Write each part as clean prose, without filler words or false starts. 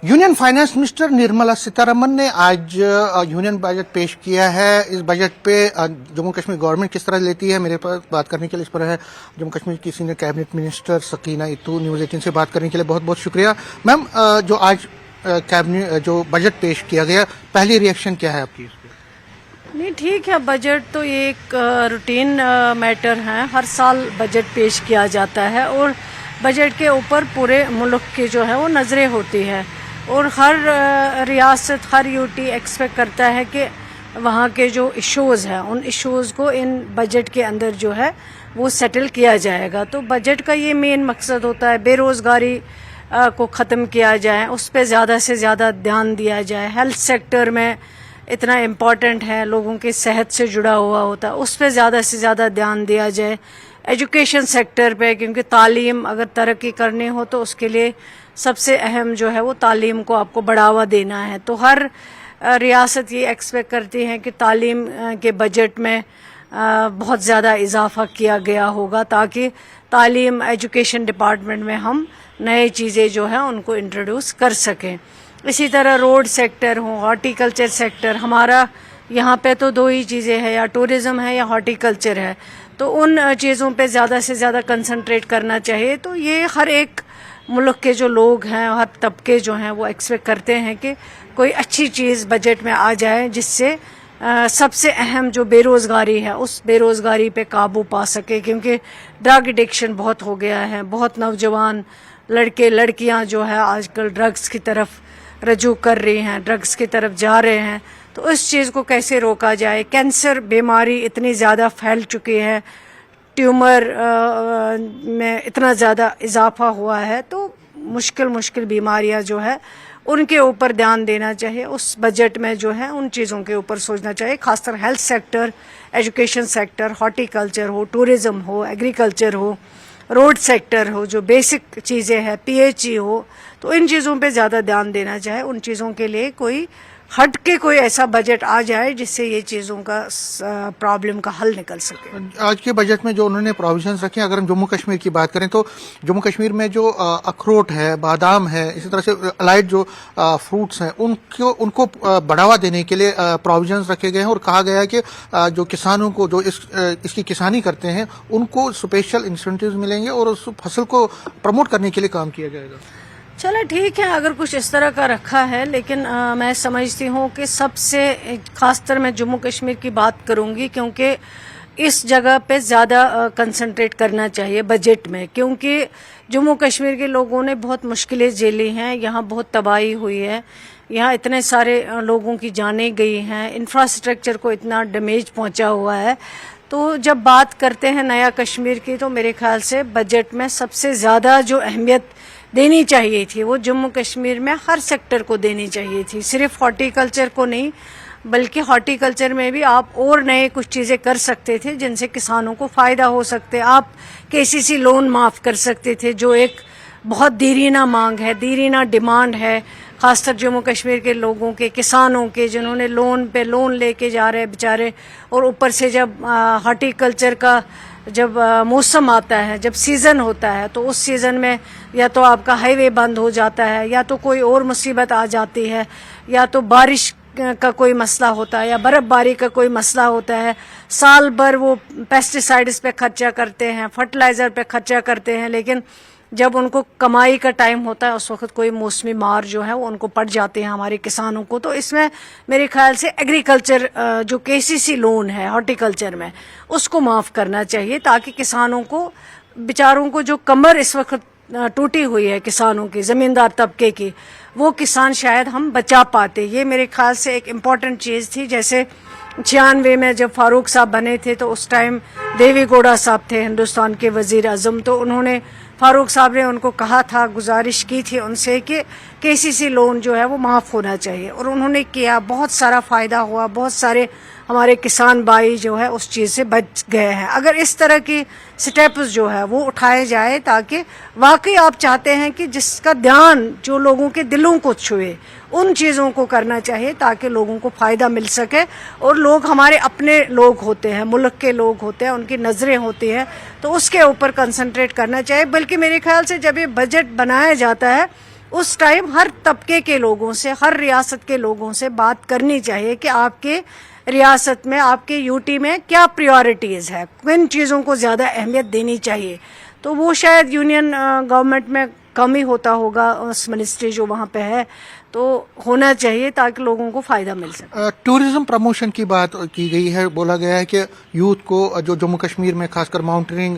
Union finance minister Nirmala Sitharaman ने आज union budget पेश किया है। इस बजट पे जम्मू कश्मीर गवर्नमेंट किस तरह लेती है, मेरे पास बात करने के लिए इस पर है जम्मू कश्मीर की senior cabinet minister Sakina Ittoo. News 18 से बात करने के लिए बहुत बहुत शुक्रिया। मैम, जो आज कैबिनेट जो बजट पेश किया गया, पहली रिएक्शन क्या है आपकी इस पे? नहीं, ठीक है। बजट तो ये एक रूटीन मैटर है, हर साल बजट पेश किया जाता है और बजट के ऊपर पूरे मुल्क की जो है वो नज़रें होती है और हर रियासत, हर यूटी एक्सपेक्ट करता है कि वहाँ के जो इश्यूज़ हैं उन इश्यूज़ को इन बजट के अंदर जो है वो सेटल किया जाएगा। तो बजट का ये मेन मकसद होता है बेरोज़गारी को ख़त्म किया जाए, उस पर ज़्यादा से ज़्यादा ध्यान दिया जाए। हेल्थ सेक्टर में इतना इम्पॉर्टेंट है, लोगों की सेहत से जुड़ा हुआ होता है, उस पर ज़्यादा से ज़्यादा ध्यान दिया जाए। एजुकेशन सेक्टर पे, क्योंकि तालीम अगर तरक्की करनी हो तो उसके लिए सबसे अहम जो है वो तालीम को आपको बढ़ावा देना है। तो हर रियासत ये एक्सपेक्ट करती है कि तालीम के बजट में बहुत ज़्यादा इजाफा किया गया होगा ताकि तालीम एजुकेशन डिपार्टमेंट में हम नए चीज़ें जो है उनको इंट्रोड्यूस कर सकें। इसी तरह रोड सेक्टर हो, हॉर्टिकल्चर सेक्टर, हमारा यहाँ पे तो दो ही चीज़ें हैं, या टूरिज़्म है या हॉर्टिकल्चर है, तो उन चीज़ों पे ज़्यादा से ज़्यादा कंसंट्रेट करना चाहिए। तो ये हर एक मुल्क के जो लोग हैं, हर तबके जो हैं वो एक्सपेक्ट करते हैं कि कोई अच्छी चीज़ बजट में आ जाए जिससे सबसे अहम जो बेरोज़गारी है उस बेरोज़गारी पे काबू पा सके, क्योंकि ड्रग एडिक्शन बहुत हो गया है। बहुत नौजवान लड़के लड़कियां जो है आजकल ड्रग्स की तरफ रजू कर रही हैं, ड्रग्स की तरफ जा रहे हैं। तो इस चीज़ को कैसे रोका जाए? कैंसर बीमारी इतनी ज़्यादा फैल चुकी है, ट्यूमर में इतना ज़्यादा इजाफा हुआ है, तो मुश्किल बीमारियां जो है उनके ऊपर ध्यान देना चाहिए। उस बजट में जो है उन चीज़ों के ऊपर सोचना चाहिए, खासकर health sector, education sector, horticulture हो, टूरिज़्म हो, एग्रीकल्चर हो, रोड सेक्टर हो, जो बेसिक चीज़ें हैं, पीएचई हो, तो इन चीज़ों पे ज़्यादा ध्यान देना चाहिए। उन चीज़ों के लिए कोई हट के कोई ऐसा बजट आ जाए जिससे ये चीज़ों का प्रॉब्लम का हल निकल सके। आज के बजट में जो उन्होंने प्रोविजंस रखे, अगर हम जम्मू कश्मीर की बात करें तो जम्मू कश्मीर में जो अखरोट है, बादाम है, इसी तरह से अलाइड जो फ्रूट्स हैं उनको बढ़ावा देने के लिए प्रोविजंस रखे गए हैं और कहा गया है कि जो किसानों को जो इसकी किसानी करते हैं उनको स्पेशल इंसेंटिव्स मिलेंगे और उस फसल को प्रमोट करने के लिए काम किया जाएगा। चलो ठीक है, अगर कुछ इस तरह का रखा है, लेकिन मैं समझती हूँ कि सबसे खासकर मैं जम्मू कश्मीर की बात करूँगी, क्योंकि इस जगह पे ज़्यादा कंसंट्रेट करना चाहिए बजट में, क्योंकि जम्मू कश्मीर के लोगों ने बहुत मुश्किलें झेली हैं, यहाँ बहुत तबाही हुई है, यहाँ इतने सारे लोगों की जानें गई हैं, इंफ्रास्ट्रक्चर को इतना डैमेज पहुँचा हुआ है। तो जब बात करते हैं नया कश्मीर की, तो मेरे ख्याल से बजट में सबसे ज़्यादा जो अहमियत देनी चाहिए थी वो जम्मू कश्मीर में हर सेक्टर को देनी चाहिए थी, सिर्फ हॉर्टिकल्चर को नहीं, बल्कि हॉर्टिकल्चर में भी आप और नए कुछ चीज़ें कर सकते थे जिनसे किसानों को फ़ायदा हो सकते। आप केसीसी लोन माफ़ कर सकते थे, जो एक बहुत देरीना मांग है, देरीना डिमांड है, खासकर जम्मू कश्मीर के लोगों के, किसानों के, जिन्होंने लोन पे लोन लेके जा रहे हैं बेचारे। और ऊपर से जब हॉर्टिकल्चर का जब मौसम आता है, जब सीज़न होता है, तो उस सीज़न में या तो आपका हाईवे बंद हो जाता है, या तो कोई और मुसीबत आ जाती है, या तो बारिश का कोई मसला होता है, या बर्फ़बारी का कोई मसला होता है। साल भर वो पेस्टिसाइड्स पे खर्चा करते हैं, फर्टिलाइज़र पे खर्चा करते हैं, लेकिन जब उनको कमाई का टाइम होता है उस वक्त कोई मौसमी मार जो है वो उनको पड़ जाते हैं हमारे किसानों को। तो इसमें मेरे ख्याल से एग्रीकल्चर जो केसीसी लोन है हॉर्टिकल्चर में, उसको माफ़ करना चाहिए, ताकि किसानों को बेचारों को जो कमर इस वक्त टूटी हुई है किसानों की, ज़मींदार तबके की, वो किसान शायद हम बचा पाते। ये मेरे ख्याल से एक इम्पॉर्टेंट चीज़ थी। जैसे 96 में जब फारूक साहब बने थे तो उस टाइम देवी गौड़ा साहब थे हिंदुस्तान के वज़ीर आज़म, तो उन्होंने फारूक साहब ने उनको कहा था, गुजारिश की थी उनसे कि केसीसी लोन जो है वो माफ़ होना चाहिए, और उन्होंने किया, बहुत सारा फ़ायदा हुआ, बहुत सारे हमारे किसान भाई जो है उस चीज़ से बच गए हैं। अगर इस तरह की स्टेप्स जो है वो उठाए जाए, ताकि वाकई आप चाहते हैं कि जिसका ध्यान जो लोगों के दिलों को छुए, उन चीज़ों को करना चाहिए ताकि लोगों को फ़ायदा मिल सके। और लोग हमारे अपने लोग होते हैं, मुल्क के लोग होते हैं, उनकी नज़रें होती हैं, तो उसके ऊपर कंसंट्रेट करना चाहिए। बल्कि मेरे ख्याल से जब ये बजट बनाया जाता है उस टाइम हर तबके के लोगों से, हर रियासत के लोगों से बात करनी चाहिए कि आपके रियासत में, आपके यूटी में क्या प्रायोरिटीज़ है, किन चीज़ों को ज़्यादा अहमियत देनी चाहिए। तो वो शायद यूनियन गवर्नमेंट में कम ही होता होगा, उस मिनिस्ट्री जो वहाँ पे है, तो होना चाहिए ताकि लोगों को फ़ायदा मिल सके। टूरिज्म प्रमोशन की बात की गई है, बोला गया है कि यूथ को जो जम्मू कश्मीर में खासकर माउंटेनिंग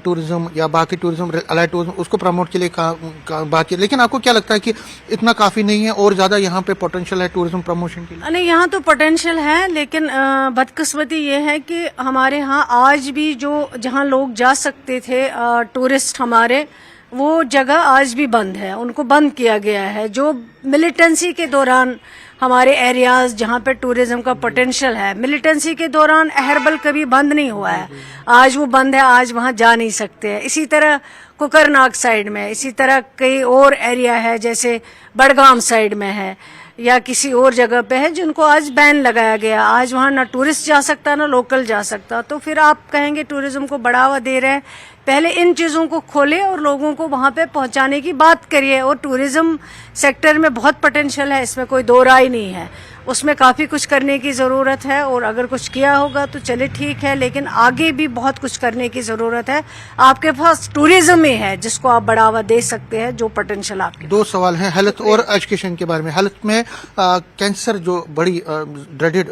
टूरिज्म या बाकी टूरिज्म, अलाइड टूरिज्म, उसको प्रमोट के लिए बात की, लेकिन आपको क्या लगता है कि इतना काफ़ी नहीं है और ज़्यादा यहाँ पे पोटेंशियल है टूरिज्म प्रमोशन के लिए? नहीं, यहाँ तो पोटेंशियल है, लेकिन बदकिस्मती ये है कि हमारे यहाँ आज भी जो जहाँ लोग जा सकते थे टूरिस्ट हमारे, वो जगह आज भी बंद है, उनको बंद किया गया है। जो मिलिटेंसी के दौरान हमारे एरियाज जहाँ पे टूरिज्म का पोटेंशियल है, मिलिटेंसी के दौरान अहरबल कभी बंद नहीं हुआ है, आज वो बंद है, आज वहाँ जा नहीं सकते हैं। इसी तरह कुकरनाग साइड में, इसी तरह कई और एरिया है जैसे बड़गाम साइड में है या किसी और जगह पे है जिनको आज बैन लगाया गया, आज वहाँ ना टूरिस्ट जा सकता ना लोकल जा सकता। तो फिर आप कहेंगे टूरिज्म को बढ़ावा दे रहे हैं, पहले इन चीज़ों को खोले और लोगों को वहाँ पे पहुँचाने की बात करिए। और टूरिज्म सेक्टर में बहुत पोटेंशियल है, इसमें कोई दो राय नहीं है, उसमें काफ़ी कुछ करने की ज़रूरत है और अगर कुछ किया होगा तो चले ठीक है, लेकिन आगे भी बहुत कुछ करने की ज़रूरत है। आपके पास टूरिज्म ही है जिसको आप बढ़ावा दे सकते हैं, जो पोटेंशियल आपके। दो सवाल हैं हेल्थ और एजुकेशन के बारे में। हेल्थ में कैंसर जो बड़ी ड्रेडेड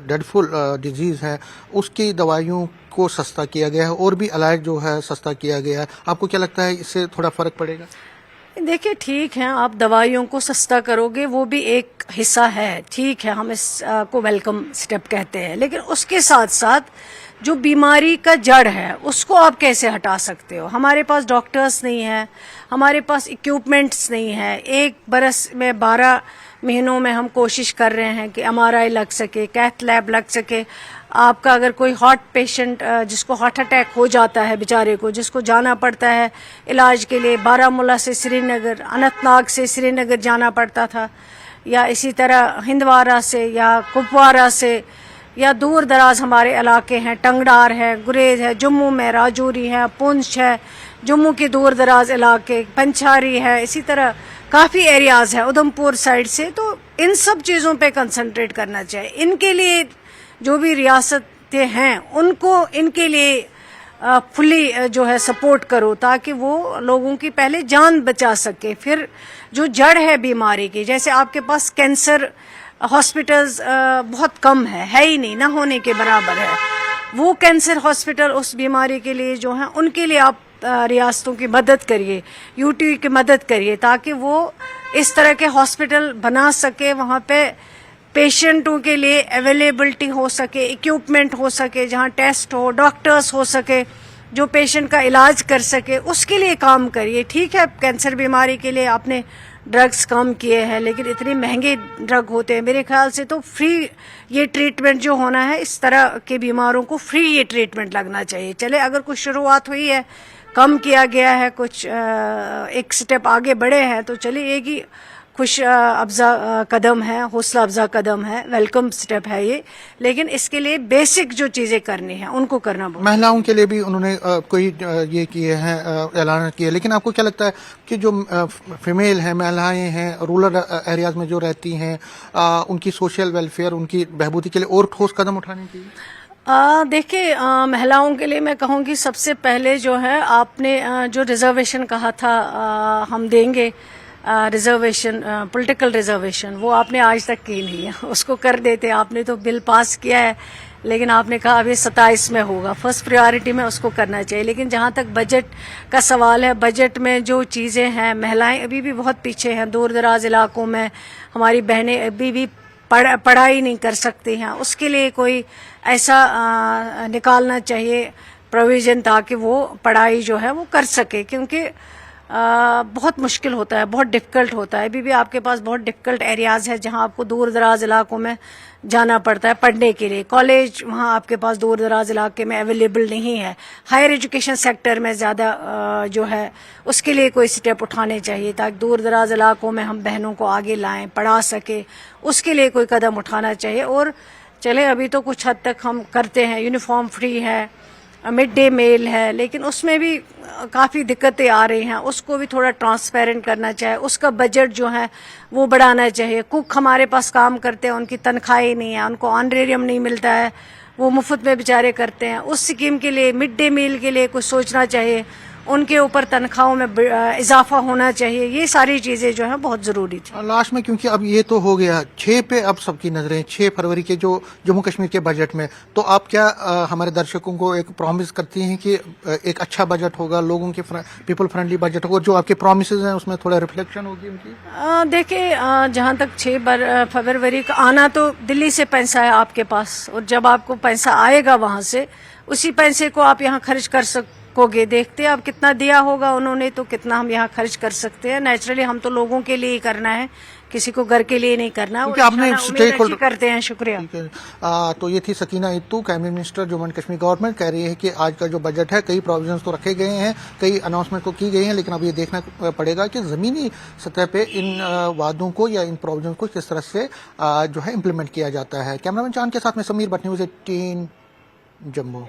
डेडफुल डिजीज़ है, उसकी दवाइयों को सस्ता किया गया है और भी अलाइड जो है सस्ता किया गया है। आपको क्या लगता है इससे थोड़ा फर्क पड़ेगा? देखिए ठीक है, आप दवाइयों को सस्ता करोगे, वो भी एक हिस्सा है, ठीक है, हम इस को वेलकम स्टेप कहते हैं, लेकिन उसके साथ साथ जो बीमारी का जड़ है उसको आप कैसे हटा सकते हो? हमारे पास डॉक्टर्स नहीं है, हमारे पास इक्विपमेंट्स नहीं है। एक बरस में 12 महीनों में हम कोशिश कर रहे हैं कि MRI लग सके, कैथ लैब लग सके। आपका अगर कोई हार्ट पेशेंट जिसको हार्ट अटैक हो जाता है बेचारे को, जिसको जाना पड़ता है इलाज के लिए, बारामूला से श्रीनगर, अनंतनाग से श्रीनगर जाना पड़ता था, या इसी तरह हिंदवारा से या कुपवारा से, या दूर दराज हमारे इलाके हैं, टंगडार है, गुरेज है, जम्मू में राजौरी है, पुंछ है, जम्मू के दूर दराज इलाके, पंचारी है, इसी तरह काफ़ी एरियाज़ है उधमपुर साइड से। तो इन सब चीज़ों पे कंसंट्रेट करना चाहिए। इनके लिए जो भी रियासतें हैं उनको इनके लिए फुली जो है सपोर्ट करो, ताकि वो लोगों की पहले जान बचा सके। फिर जो जड़ है बीमारी की, जैसे आपके पास कैंसर हॉस्पिटल्स बहुत कम है ही नहीं, ना होने के बराबर है। वो कैंसर हॉस्पिटल उस बीमारी के लिए जो है, उनके लिए आप रियासतों की मदद करिए, यूटी की मदद करिए, ताकि वो इस तरह के हॉस्पिटल बना सके, वहाँ पे पेशेंटों के लिए अवेलेबिलिटी हो सके, इक्विपमेंट हो सके, जहाँ टेस्ट हो, डॉक्टर्स हो सके जो पेशेंट का इलाज कर सके, उसके लिए काम करिए। ठीक है, कैंसर बीमारी के लिए आपने ड्रग्स कम किए हैं, लेकिन इतने महंगे ड्रग होते हैं, मेरे ख्याल से तो फ्री ये ट्रीटमेंट जो होना है, इस तरह के बीमारों को फ्री ये ट्रीटमेंट लगना चाहिए। चले अगर कुछ शुरुआत हुई है, कम किया गया है, कुछ एक स्टेप आगे बढ़े हैं, तो चलिए एक ही खुश अफजा कदम है, हौसला अफजा कदम है, वेलकम स्टेप है ये, लेकिन इसके लिए बेसिक जो चीज़ें करनी है उनको करना बहुत। महिलाओं के लिए भी उन्होंने कोई ये किए हैं, ऐलान किए, लेकिन आपको क्या लगता है कि जो फीमेल हैं, महिलाएं हैं, रूरल एरियाज में जो रहती हैं, उनकी सोशल वेलफेयर, उनकी बहबूदी के लिए और ठोस कदम उठाने चाहिए? देखिए, महिलाओं के लिए मैं कहूँगी सबसे पहले जो है, आपने जो रिजर्वेशन कहा था हम देंगे, रिजर्वेशन, पॉलिटिकल रिजर्वेशन, वो आपने आज तक की नहीं है, उसको कर देते। आपने तो बिल पास किया है, लेकिन आपने कहा अभी 27 में होगा, फर्स्ट प्रायोरिटी में उसको करना चाहिए। लेकिन जहाँ तक बजट का सवाल है, बजट में जो चीज़ें हैं, महिलाएं अभी भी बहुत पीछे हैं। दूर दराज इलाकों में हमारी बहनें अभी भी पढ़ाई नहीं कर सकती हैं, उसके लिए कोई ऐसा निकालना चाहिए प्रोविज़न, ताकि वो पढ़ाई जो है वो कर सके, क्योंकि बहुत मुश्किल होता है, बहुत डिफ़िकल्ट होता है। अभी भी आपके पास बहुत डिफ़िकल्ट एरियाज़ है जहां आपको दूर दराज इलाकों में जाना पड़ता है पढ़ने के लिए। कॉलेज वहां आपके पास दूर दराज इलाके में अवेलेबल नहीं है। हायर एजुकेशन सेक्टर में ज़्यादा जो है उसके लिए कोई स्टेप उठाने चाहिए, ताकि दूर दराज इलाकों में हम बहनों को आगे लाएं, पढ़ा सके, उसके लिए कोई कदम उठाना चाहिए। और चले अभी तो कुछ हद तक हम करते हैं, यूनिफॉर्म फ्री है, मिड डे मील है, लेकिन उसमें भी काफ़ी दिक्कतें आ रही हैं, उसको भी थोड़ा ट्रांसपेरेंट करना चाहिए, उसका बजट जो है वो बढ़ाना चाहिए। कुक हमारे पास काम करते हैं, उनकी तनख्वाही नहीं है, उनको ऑनरेरियम नहीं मिलता है, वो मुफ्त में बेचारे करते हैं। उस स्कीम के लिए, मिड डे मील के लिए कुछ सोचना चाहिए, उनके ऊपर तनख्वाहों में इजाफा होना चाहिए। ये सारी चीज़ें जो हैं बहुत ज़रूरी थी। लास्ट में, क्योंकि अब ये तो हो गया 6 पे, अब सबकी नजरें 6 फरवरी के जो जम्मू कश्मीर के बजट में, तो आप क्या हमारे दर्शकों को एक प्रॉमिस करती हैं कि एक अच्छा बजट होगा, लोगों के पीपल फ्रेंडली बजट होगा, जो आपके प्रॉमिसेस हैं उसमें थोड़ा रिफ्लेक्शन होगी उनकी? देखिए, जहाँ तक 6 फरवरी का आना, तो दिल्ली से पैसा है आपके पास, और जब आपको पैसा आएगा वहाँ से, उसी पैसे को आप यहाँ खर्च कर सकोगे। देखते हैं आप कितना दिया होगा उन्होंने, तो कितना हम यहाँ खर्च कर सकते हैं। नेचुरली हम तो लोगों के लिए ही करना है, किसी को घर के लिए नहीं करना। क्योंकि आपने स्टेक होल्डर करते हैं। शुक्रिया। तो ये थी Sakina Ittoo, cabinet minister Jammu and Kashmir government, कह रही है कि आज का जो बजट है, कई प्रोविजंस तो रखे गए हैं, कई अनाउंसमेंट तो की गई हैं, लेकिन अब ये देखना पड़ेगा कि जमीनी सतह पे इन वादों को या इन प्रोविजंस को किस तरह से जो है इम्प्लीमेंट किया जाता है। कैमरामैन चांद के साथ में समीर भट्ट, न्यूज़ 18 जम्मू।